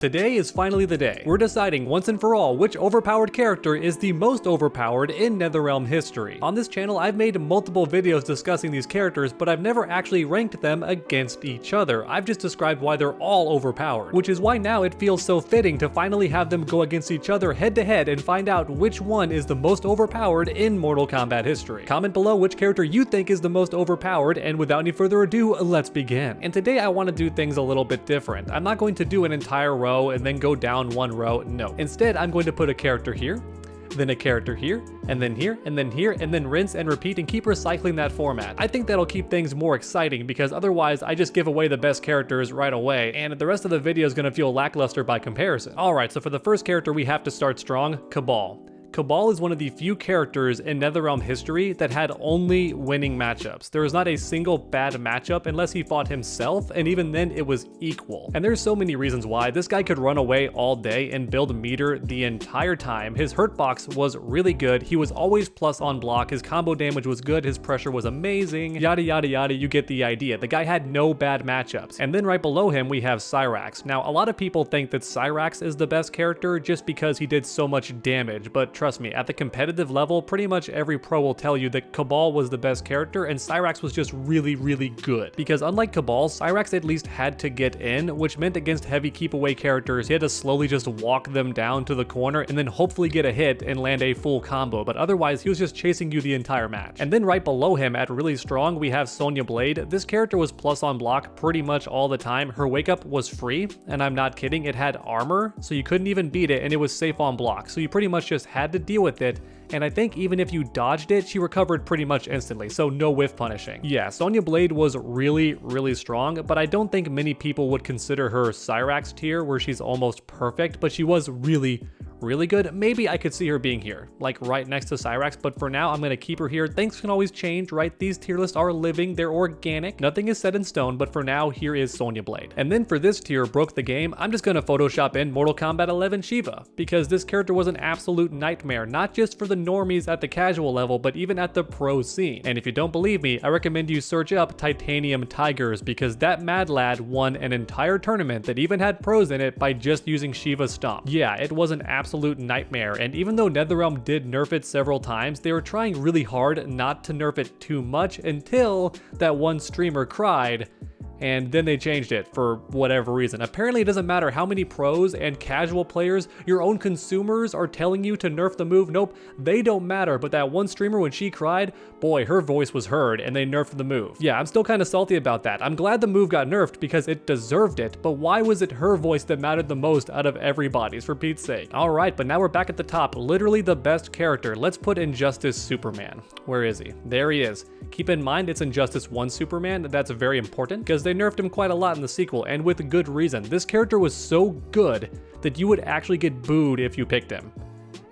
Today is finally the day. We're deciding once and for all which overpowered character is the most overpowered in NetherRealm history. On this channel, I've made multiple videos discussing these characters, but I've never actually ranked them against each other. I've just described why they're all overpowered, which is why now it feels so fitting to finally have them go against each other head to head and find out which one is the most overpowered in Mortal Kombat history. Comment below which character you think is the most overpowered, and without any further ado, let's begin. And today I want to do things a little bit different. I'm not going to do an entire row and then go down one row. No. Instead, I'm going to put a character here, then a character here, and then here, and then here, and then rinse and repeat and keep recycling that format. I think that'll keep things more exciting because otherwise I just give away the best characters right away and the rest of the video is going to feel lackluster by comparison. Alright, so for the first character we have to start strong, Kabal. Kabal is one of the few characters in NetherRealm history that had only winning matchups. There was not a single bad matchup unless he fought himself, and even then it was equal. And there's so many reasons why. This guy could run away all day and build meter the entire time. His hurt box was really good. He was always plus on block. His combo damage was good. His pressure was amazing. Yada yada yada, you get the idea. The guy had no bad matchups. And then right below him we have Cyrax. Now a lot of people think that Cyrax is the best character just because he did so much damage, but trust me, at the competitive level, pretty much every pro will tell you that Kabal was the best character and Cyrax was just really, really good. Because unlike Kabal, Cyrax at least had to get in, which meant against heavy keep away characters, he had to slowly just walk them down to the corner and then hopefully get a hit and land a full combo, but otherwise he was just chasing you the entire match. And then right below him at really strong, we have Sonya Blade. This character was plus on block pretty much all the time. Her wake up was free, and I'm not kidding, it had armor, so you couldn't even beat it, and it was safe on block, so you pretty much just had to deal with it, and I think even if you dodged it, she recovered pretty much instantly, so no whiff punishing. Yeah, Sonya Blade was really, really strong, but I don't think many people would consider her Cyrax tier where she's almost perfect, but she was really good. Maybe I could see her being here, like right next to Cyrax, but for now I'm gonna keep her here. Things can always change, right? These tier lists are living, they're organic, nothing is set in stone, but for now here is Sonya Blade. And then for this tier, broke the game, I'm just gonna Photoshop in Mortal Kombat 11 Sheeva, because this character was an absolute nightmare, not just for the normies at the casual level, but even at the pro scene. And if you don't believe me, I recommend you search up Titanium Tigers, because that mad lad won an entire tournament that even had pros in it by just using Sheeva's stomp. Yeah, it was an absolute nightmare, and even though NetherRealm did nerf it several times, they were trying really hard not to nerf it too much until that one streamer cried, and then they changed it for whatever reason. Apparently it doesn't matter how many pros and casual players, your own consumers are telling you to nerf the move. Nope, they don't matter, but that one streamer, when she cried, boy, her voice was heard and they nerfed the move. Yeah, I'm still kind of salty about that. I'm glad the move got nerfed because it deserved it, but why was it her voice that mattered the most out of everybody's, for Pete's sake? Alright, but now we're back at the top, literally the best character. Let's put Injustice Superman. Where is he? There he is. Keep in mind it's Injustice 1 Superman, that's very important because they nerfed him quite a lot in the sequel, and with good reason. This character was so good that you would actually get booed if you picked him.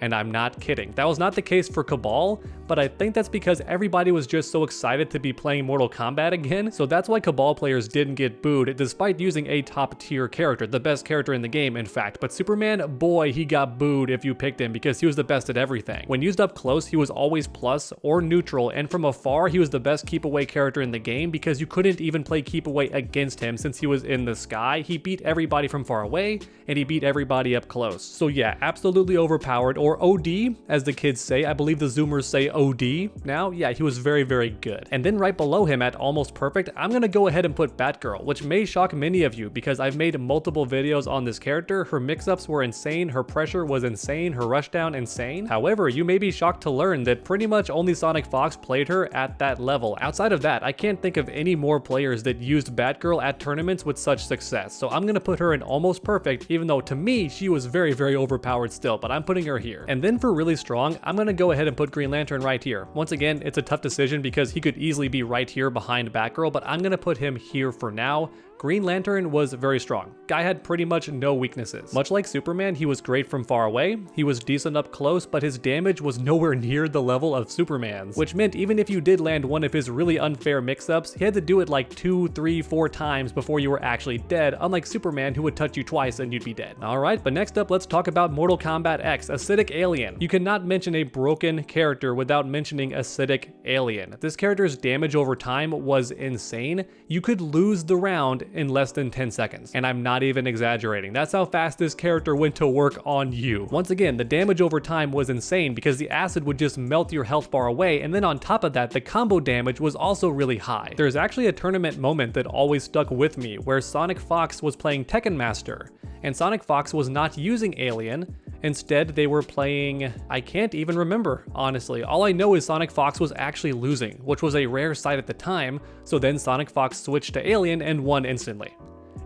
And I'm not kidding. That was not the case for Kabal, but I think that's because everybody was just so excited to be playing Mortal Kombat again, so that's why Kabal players didn't get booed despite using a top tier character, the best character in the game in fact. But Superman, boy, he got booed if you picked him because he was the best at everything. When used up close, he was always plus or neutral, and from afar, he was the best keep away character in the game because you couldn't even play keep away against him since he was in the sky. He beat everybody from far away, and he beat everybody up close. So yeah, absolutely overpowered, or OD, as the kids say. I believe the Zoomers say OD now. Yeah, he was very, very good. And then right below him at almost perfect, I'm gonna go ahead and put Batgirl, which may shock many of you because I've made multiple videos on this character. Her mix-ups were insane, her pressure was insane, her rushdown insane. However, you may be shocked to learn that pretty much only Sonic Fox played her at that level. Outside of that, I can't think of any more players that used Batgirl at tournaments with such success. So I'm gonna put her in almost perfect, even though to me, she was very, very overpowered still, but I'm putting her here. And then for really strong, I'm gonna go ahead and put Green Lantern right here. Once again, it's a tough decision because he could easily be right here behind Batgirl, but I'm gonna put him here for now. Green Lantern was very strong. Guy had pretty much no weaknesses. Much like Superman, he was great from far away, he was decent up close, but his damage was nowhere near the level of Superman's, which meant even if you did land one of his really unfair mix-ups, he had to do it like 2, 3, 4 times before you were actually dead, unlike Superman who would touch you twice and you'd be dead. Alright, but next up let's talk about Mortal Kombat X, Acidic Alien. You cannot mention a broken character without mentioning Acidic Alien. This character's damage over time was insane. You could lose the round in less than 10 seconds. And I'm not even exaggerating. That's how fast this character went to work on you. Once again, the damage over time was insane because the acid would just melt your health bar away, and then on top of that, the combo damage was also really high. There's actually a tournament moment that always stuck with me where Sonic Fox was playing Tekken Master, and Sonic Fox was not using Alien. Instead, they were playing, I can't even remember, honestly. All I know is Sonic Fox was actually losing, which was a rare sight at the time, so then Sonic Fox switched to Alien and won instantly.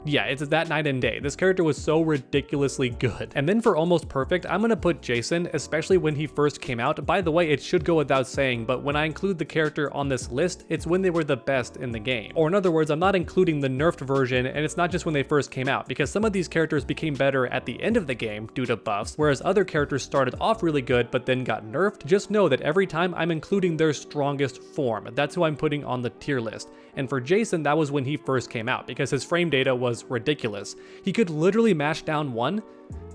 Yeah, it's that night and day. This character was so ridiculously good. And then for almost perfect, I'm gonna put Jason, especially when he first came out. By the way, it should go without saying, but when I include the character on this list, it's when they were the best in the game. Or in other words, I'm not including the nerfed version, and it's not just when they first came out, because some of these characters became better at the end of the game due to buffs, whereas other characters started off really good but then got nerfed. Just know that every time I'm including their strongest form. That's who I'm putting on the tier list. And for Jason, that was when he first came out, because his frame data was ridiculous. He could literally mash down one,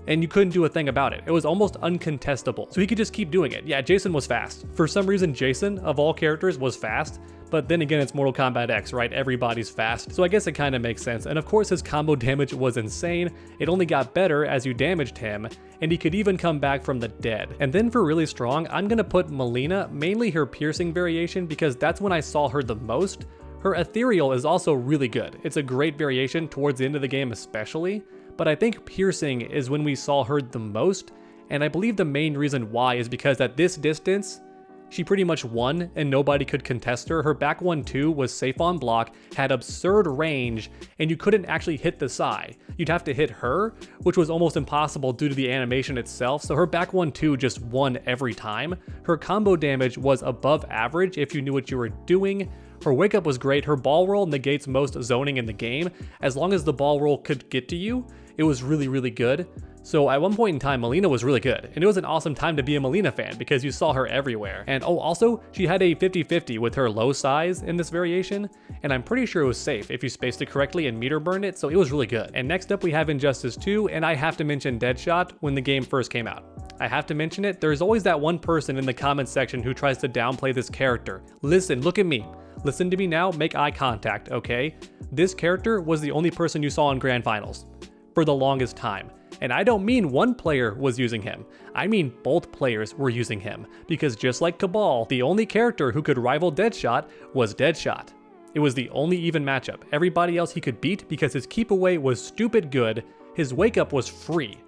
and you couldn't do a thing about it. It was almost uncontestable, so he could just keep doing it. Yeah, Jason was fast. For some reason, Jason, of all characters, was fast, but then again, it's Mortal Kombat X, right? Everybody's fast, so I guess it kind of makes sense. And of course, his combo damage was insane. It only got better as you damaged him, and he could even come back from the dead. And then for really strong, I'm gonna put Melina, mainly her piercing variation, because that's when I saw her the most. Her ethereal is also really good. It's a great variation towards the end of the game especially, but I think piercing is when we saw her the most, and I believe the main reason why is because at this distance, she pretty much won and nobody could contest her. Her back 1-2 was safe on block, had absurd range, and you couldn't actually hit the Psy. You'd have to hit her, which was almost impossible due to the animation itself, so her back 1-2 just won every time. Her combo damage was above average if you knew what you were doing. Her wake up was great. Her ball roll negates most zoning in the game. As long as the ball roll could get to you, it was really, really good. So at one point in time, Melina was really good, and it was an awesome time to be a Melina fan because you saw her everywhere. And oh, also, she had a 50-50 with her low size in this variation, and I'm pretty sure it was safe if you spaced it correctly and meter burned it, so it was really good. And next up we have Injustice 2, and I have to mention Deadshot when the game first came out. I have to mention it, there's always that one person in the comments section who tries to downplay this character. Listen, look at me. Listen to me now, make eye contact, okay? This character was the only person you saw in Grand Finals for the longest time. And I don't mean one player was using him, I mean both players were using him, because just like Cabal, the only character who could rival Deadshot was Deadshot. It was the only even matchup. Everybody else he could beat because his keep away was stupid good, his wake up was free,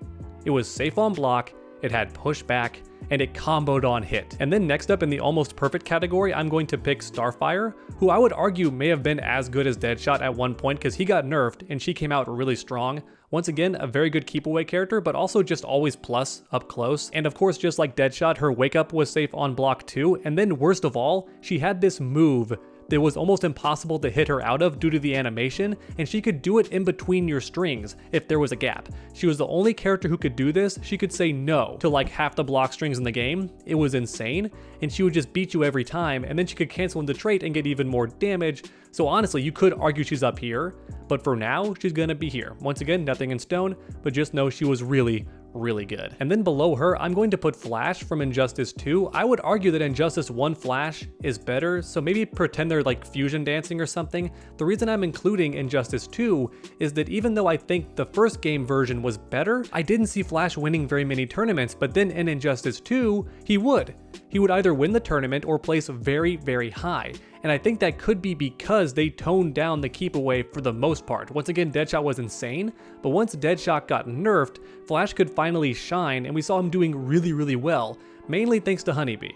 it was safe on block, it had pushback, and it comboed on hit. And then next up in the almost perfect category, I'm going to pick Starfire, who I would argue may have been as good as Deadshot at one point because he got nerfed and she came out really strong. Once again, a very good keep away character, but also just always plus up close. And of course, just like Deadshot, her wake up was safe on block too. And then worst of all, she had this move that was almost impossible to hit her out of due to the animation, and she could do it in between your strings if there was a gap. She was the only character who could do this. She could say no to like half the block strings in the game. It was insane, and she would just beat you every time, and then she could cancel into trait and get even more damage. So honestly, you could argue she's up here, but for now, she's gonna be here. Once again, nothing in stone, but just know she was really good. And then below her, I'm going to put Flash from Injustice 2. I would argue that Injustice 1 Flash is better, so maybe pretend they're like fusion dancing or something. The reason I'm including Injustice 2 is that even though I think the first game version was better, I didn't see Flash winning very many tournaments, but then in Injustice 2, he would. He would either win the tournament or place very high. And I think that could be because they toned down the keep away for the most part. Once again, Deadshot was insane, but once Deadshot got nerfed, Flash could finally shine, and we saw him doing really well, mainly thanks to Honeybee.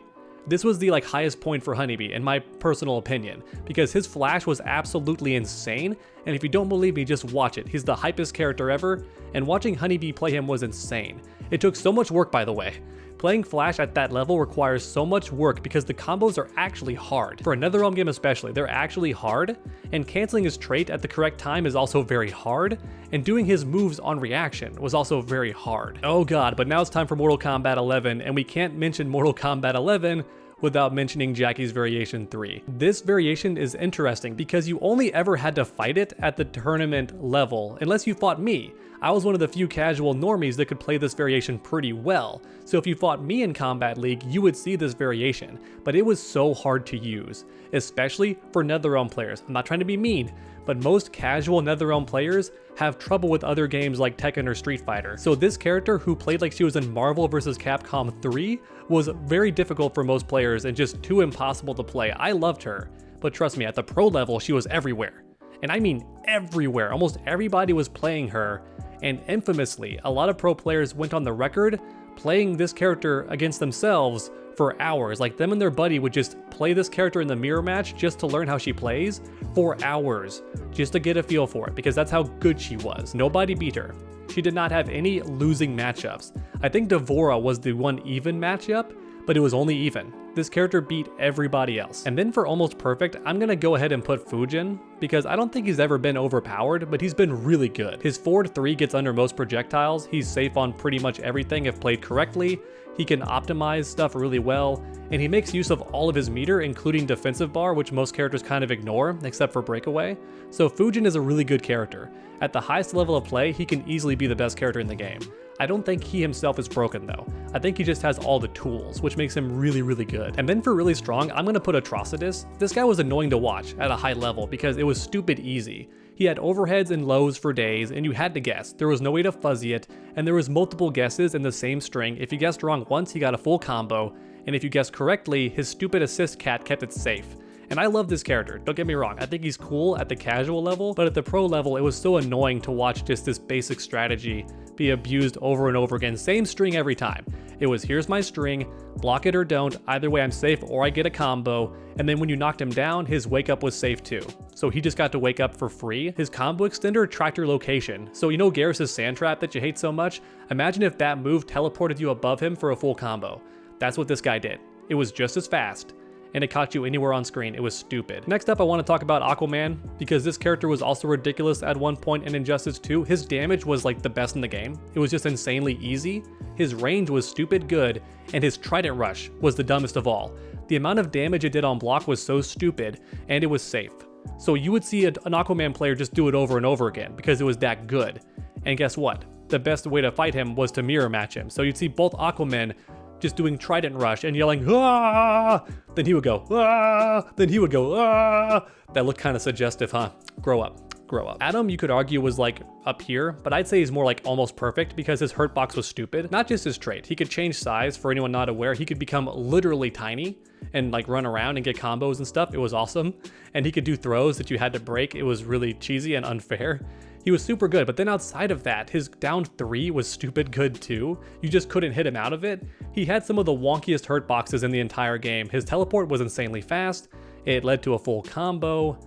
This was the highest point for Honeybee, in my personal opinion, because his Flash was absolutely insane, and if you don't believe me, just watch it. He's the hypest character ever, and watching Honeybee play him was insane. It took so much work, by the way. Playing Flash at that level requires so much work because the combos are actually hard. For a NetherRealm game especially, they're actually hard, and canceling his trait at the correct time is also very hard, and doing his moves on reaction was also very hard. Oh god, but now it's time for Mortal Kombat 11, and we can't mention Mortal Kombat 11 without mentioning Jackie's variation 3. This variation is interesting because you only ever had to fight it at the tournament level, unless you fought me. I was one of the few casual normies that could play this variation pretty well, so if you fought me in Kombat League, you would see this variation, but it was so hard to use, especially for NetherRealm players. I'm not trying to be mean, but most casual NetherRealm players have trouble with other games like Tekken or Street Fighter. So this character, who played like she was in Marvel vs. Capcom 3, was very difficult for most players and just too impossible to play. I loved her, but trust me, at the pro level, she was everywhere. And I mean everywhere. Almost everybody was playing her, and infamously, a lot of pro players went on the record playing this character against themselves for hours. Like, them and their buddy would just play this character in the mirror match just to learn how she plays for hours, just to get a feel for it, because that's how good she was. Nobody beat her. She did not have any losing matchups. I think Devora was the one even matchup, but it was only even. This character beat everybody else. And then for almost perfect, I'm gonna go ahead and put Fujin, because I don't think he's ever been overpowered, but he's been really good. His forward 3 gets under most projectiles, he's safe on pretty much everything if played correctly, he can optimize stuff really well, and he makes use of all of his meter, including defensive bar, which most characters kind of ignore, except for breakaway. So Fujin is a really good character. At the highest level of play, he can easily be the best character in the game. I don't think he himself is broken though. I think he just has all the tools, which makes him really, really good. And then for really strong, I'm gonna put Atrocitus. This guy was annoying to watch at a high level because it was stupid easy. He had overheads and lows for days, and you had to guess. There was no way to fuzzy it, and there was multiple guesses in the same string. If you guessed wrong once, he got a full combo, and if you guessed correctly, his stupid assist cat kept it safe. And I love this character, don't get me wrong, I think he's cool at the casual level, but at the pro level, it was so annoying to watch just this basic strategy be abused over and over again, same string every time. It was, here's my string, block it or don't, either way I'm safe or I get a combo, and then when you knocked him down, his wake up was safe too. So he just got to wake up for free. His combo extender tracked your location. So you know Garrus' sand trap that you hate so much? Imagine if that move teleported you above him for a full combo. That's what this guy did. It was just as fast, and it caught you anywhere on screen. It was stupid. Next up, I want to talk about Aquaman, because this character was also ridiculous at one point in Injustice 2. His damage was like the best in the game. It was just insanely easy. His range was stupid good, and his Trident Rush was the dumbest of all. The amount of damage it did on block was so stupid, and it was safe. So you would see an Aquaman player just do it over and over again, because it was that good. And guess what? The best way to fight him was to mirror match him. So you'd see both Aquaman just doing Trident Rush and yelling, "Ah!" Then he would go, "Ah!" Then he would go, "Ah!" That looked kind of suggestive, huh? Grow up. Grow up. Adam, you could argue, was like up here, but I'd say he's more like almost perfect because his hurt box was stupid. Not just his trait. He could change size. For anyone not aware, he could become literally tiny and like run around and get combos and stuff. It was awesome. And he could do throws that you had to break. It was really cheesy and unfair. He was super good, but then outside of that, his down 3 was stupid good too. You just couldn't hit him out of it. He had some of the wonkiest hurt boxes in the entire game. His teleport was insanely fast. It led to a full combo.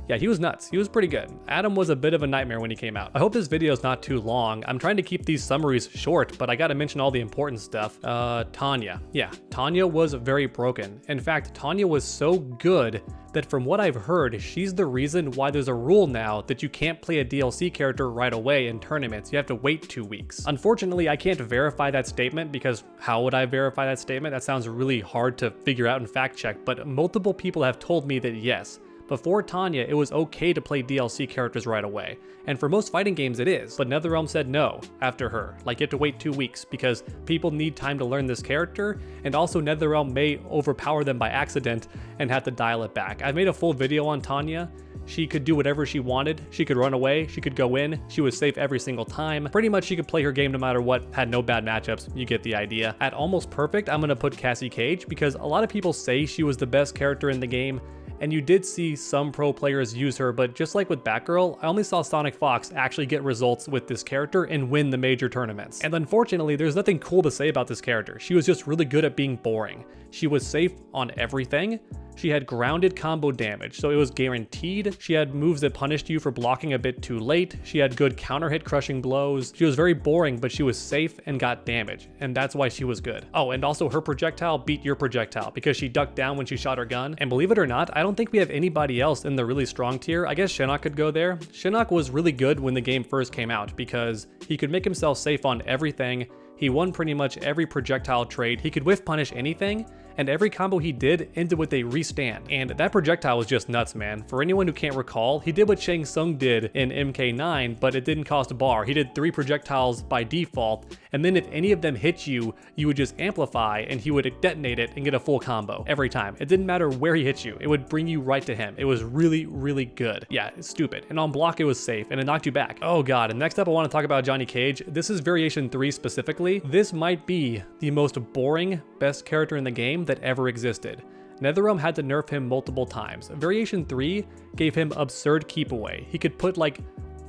Yeah, he was nuts. He was pretty good. Adam was a bit of a nightmare when he came out. I hope this video is not too long. I'm trying to keep these summaries short, but I gotta mention all the important stuff. Tanya. Yeah, Tanya was very broken. In fact, Tanya was so good that from what I've heard, she's the reason why there's a rule now that you can't play a DLC character right away in tournaments. You have to wait 2 weeks. Unfortunately, I can't verify that statement because how would I verify that statement? That sounds really hard to figure out and fact check, but multiple people have told me that yes, before Tanya, it was okay to play DLC characters right away. And for most fighting games it is, but NetherRealm said no after her. Like, you have to wait 2 weeks because people need time to learn this character, and also NetherRealm may overpower them by accident and have to dial it back. I've made a full video on Tanya. She could do whatever she wanted. She could run away, she could go in, she was safe every single time. Pretty much she could play her game no matter what, had no bad matchups, you get the idea. At almost perfect, I'm gonna put Cassie Cage because a lot of people say she was the best character in the game, and you did see some pro players use her, but just like with Batgirl, I only saw Sonic Fox actually get results with this character and win the major tournaments. And unfortunately, there's nothing cool to say about this character. She was just really good at being boring. She was safe on everything. She had grounded combo damage, so it was guaranteed. She had moves that punished you for blocking a bit too late. She had good counter hit crushing blows. She was very boring, but she was safe and got damage, and that's why she was good. Oh, and also her projectile beat your projectile because she ducked down when she shot her gun. And believe it or not, I don't think we have anybody else in the really strong tier. I guess Shinnok could go there. Shinnok was really good when the game first came out because he could make himself safe on everything. He won pretty much every projectile trade. He could whiff punish anything, and every combo he did ended with a restand. And that projectile was just nuts, man. For anyone who can't recall, he did what Shang Tsung did in MK9, but it didn't cost a bar. He did 3 projectiles by default, and then if any of them hit you, you would just amplify and he would detonate it and get a full combo every time. It didn't matter where he hit you, it would bring you right to him. It was really, really good. Yeah, it's stupid. And on block it was safe and it knocked you back. Oh god, and next up I want to talk about Johnny Cage. This is variation 3 specifically. This might be the most boring best character in the game that ever existed. NetherRealm had to nerf him multiple times. Variation 3 gave him absurd keep away. He could put like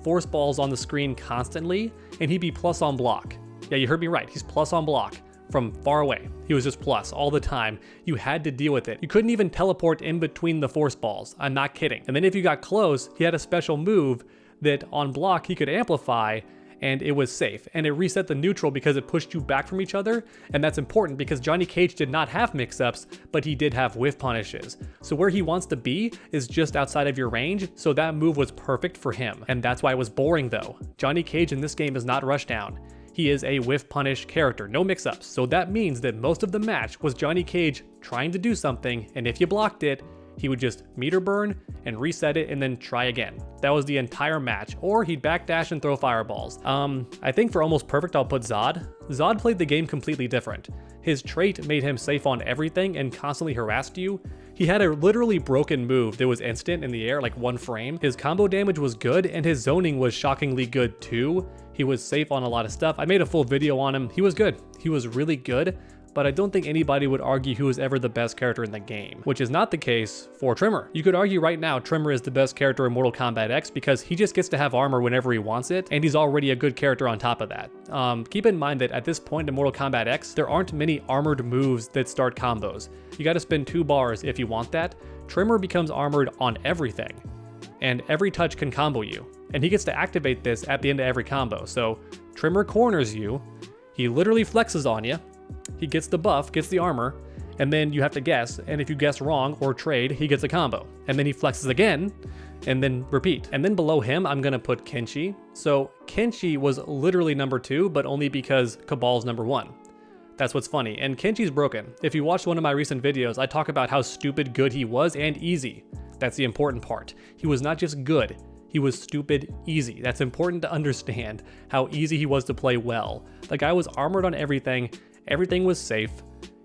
force balls on the screen constantly and he'd be plus on block. Yeah, you heard me right. He's plus on block from far away. He was just plus all the time. You had to deal with it. You couldn't even teleport in between the force balls. I'm not kidding. And then if you got close, he had a special move that on block he could amplify and it was safe. And it reset the neutral because it pushed you back from each other. And that's important because Johnny Cage did not have mix-ups, but he did have whiff punishes. So where he wants to be is just outside of your range, so that move was perfect for him. And that's why it was boring though. Johnny Cage in this game is not rushdown. He is a whiff punish character, no mix-ups. So that means that most of the match was Johnny Cage trying to do something, and if you blocked it, he would just meter burn and reset it and then try again. That was the entire match. Or he'd backdash and throw fireballs. I think for almost perfect I'll put Zod. Zod played the game completely different. His trait made him safe on everything and constantly harassed you. He had a literally broken move that was instant in the air, like 1 frame. His combo damage was good and his zoning was shockingly good too. He was safe on a lot of stuff. I made a full video on him. He was good. He was really good. But I don't think anybody would argue who was ever the best character in the game, which is not the case for Tremor. You could argue right now Tremor is the best character in Mortal Kombat X because he just gets to have armor whenever he wants it, and he's already a good character on top of that. Keep in mind that at this point in Mortal Kombat X, there aren't many armored moves that start combos. You gotta spend 2 bars if you want that. Tremor becomes armored on everything, and every touch can combo you, and he gets to activate this at the end of every combo. So Tremor corners you, he literally flexes on you, he gets the buff, gets the armor, and then you have to guess, and if you guess wrong or trade, he gets a combo. And then he flexes again, and then repeat. And then below him, I'm gonna put Kenshi. So Kenshi was literally number 2, but only because Cabal's number 1. That's what's funny, and Kenshi's broken. If you watched one of my recent videos, I talk about how stupid good he was and easy. That's the important part. He was not just good, he was stupid easy. That's important to understand, how easy he was to play well. The guy was armored on everything was safe,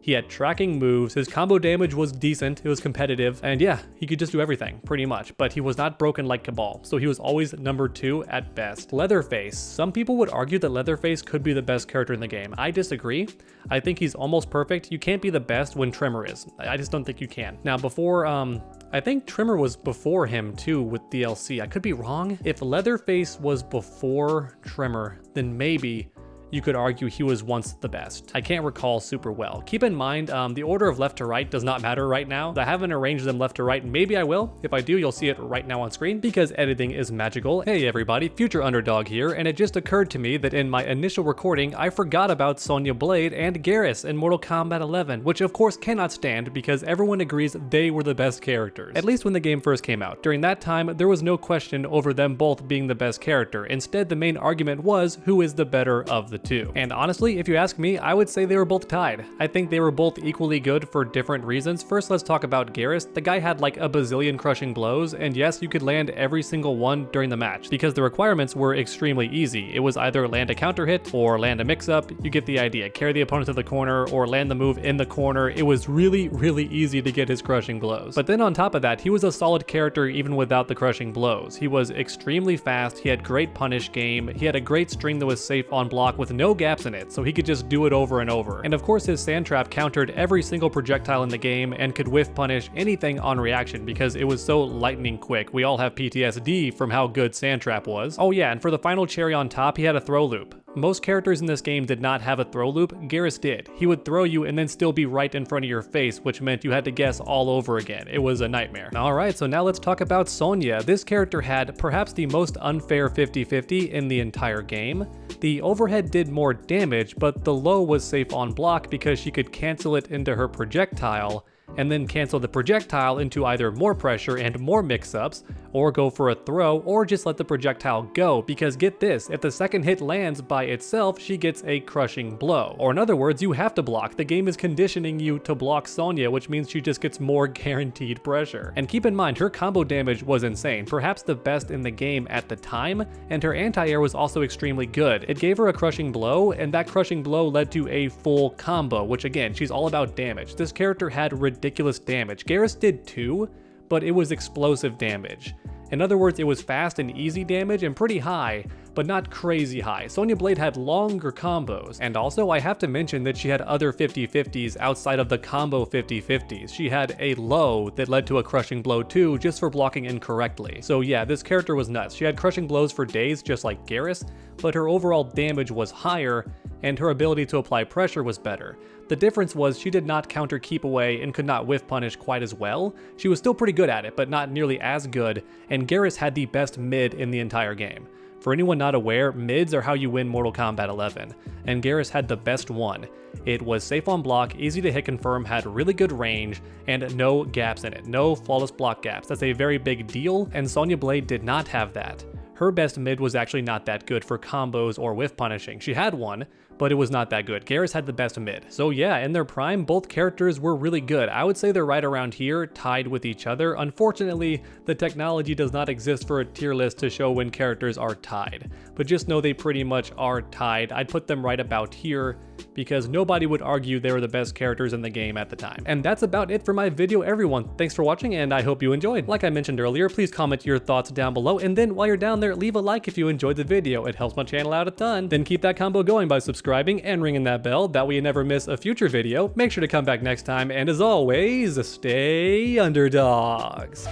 he had tracking moves, his combo damage was decent, it was competitive, and yeah, he could just do everything, pretty much, but he was not broken like Cabal, so he was always number 2 at best. Leatherface. Some people would argue that Leatherface could be the best character in the game. I disagree. I think he's almost perfect. You can't be the best when Tremor is. I just don't think you can. Now before, I think Tremor was before him too with DLC. I could be wrong. If Leatherface was before Tremor, then maybe you could argue he was once the best. I can't recall super well. Keep in mind, the order of left to right does not matter right now. I haven't arranged them left to right. Maybe I will. If I do, you'll see it right now on screen because editing is magical. Hey everybody, Future Underdog here, and it just occurred to me that in my initial recording, I forgot about Sonya Blade and Garrus in Mortal Kombat 11, which of course cannot stand because everyone agrees they were the best characters. At least when the game first came out. During that time, there was no question over them both being the best character. Instead, the main argument was who is the better of the 2. And honestly, if you ask me, I would say they were both tied. I think they were both equally good for different reasons. First, let's talk about Garrus. The guy had like a bazillion crushing blows, and yes, you could land every single one during the match because the requirements were extremely easy. It was either land a counter hit or land a mix-up. You get the idea. Carry the opponent to the corner or land the move in the corner. It was really, really easy to get his crushing blows. But then on top of that, he was a solid character even without the crushing blows. He was extremely fast. He had great punish game. He had a great string that was safe on block with no gaps in it, so he could just do it over and over. And of course his sand trap countered every single projectile in the game and could whiff punish anything on reaction because it was so lightning quick. We all have PTSD from how good sand trap was. Oh yeah, and for the final cherry on top, he had a throw loop. Most characters in this game did not have a throw loop. Garrus did. He would throw you and then still be right in front of your face, which meant you had to guess all over again. It was a nightmare. Alright, so now let's talk about Sonya. This character had perhaps the most unfair 50-50 in the entire game. The overhead did more damage, but the low was safe on block because she could cancel it into her projectile, and then cancel the projectile into either more pressure and more mix-ups, or go for a throw, or just let the projectile go, because get this, if the second hit lands by itself, she gets a crushing blow. Or in other words, you have to block. The game is conditioning you to block Sonya, which means she just gets more guaranteed pressure. And keep in mind, her combo damage was insane, perhaps the best in the game at the time, and her anti-air was also extremely good. It gave her a crushing blow, and that crushing blow led to a full combo, which again, she's all about damage. This character had ridiculous damage. Garrus did too, but it was explosive damage. In other words, it was fast and easy damage and pretty high, but not crazy high. Sonya Blade had longer combos, and also I have to mention that she had other 50-50s outside of the combo 50-50s. She had a low that led to a crushing blow too, just for blocking incorrectly. So yeah, this character was nuts. She had crushing blows for days just like Garrus, but her overall damage was higher, and her ability to apply pressure was better. The difference was she did not counter keep away and could not whiff punish quite as well. She was still pretty good at it, but not nearly as good, and Garrus had the best mid in the entire game. For anyone not aware, mids are how you win Mortal Kombat 11, and Garrus had the best one. It was safe on block, easy to hit confirm, had really good range, and no gaps in it, no flawless block gaps. That's a very big deal, and Sonya Blade did not have that. Her best mid was actually not that good for combos or whiff punishing. She had one, but it was not that good. Garrus had the best mid. So yeah, in their prime, both characters were really good. I would say they're right around here, tied with each other. Unfortunately, the technology does not exist for a tier list to show when characters are tied. But just know they pretty much are tied. I'd put them right about here, because nobody would argue they were the best characters in the game at the time. And that's about it for my video, everyone. Thanks for watching, and I hope you enjoyed. Like I mentioned earlier, please comment your thoughts down below, and then while you're down there, leave a like if you enjoyed the video. It helps my channel out a ton. Then keep that combo going by subscribing and ringing that bell. That way you never miss a future video. Make sure to come back next time, and as always, stay underdogs.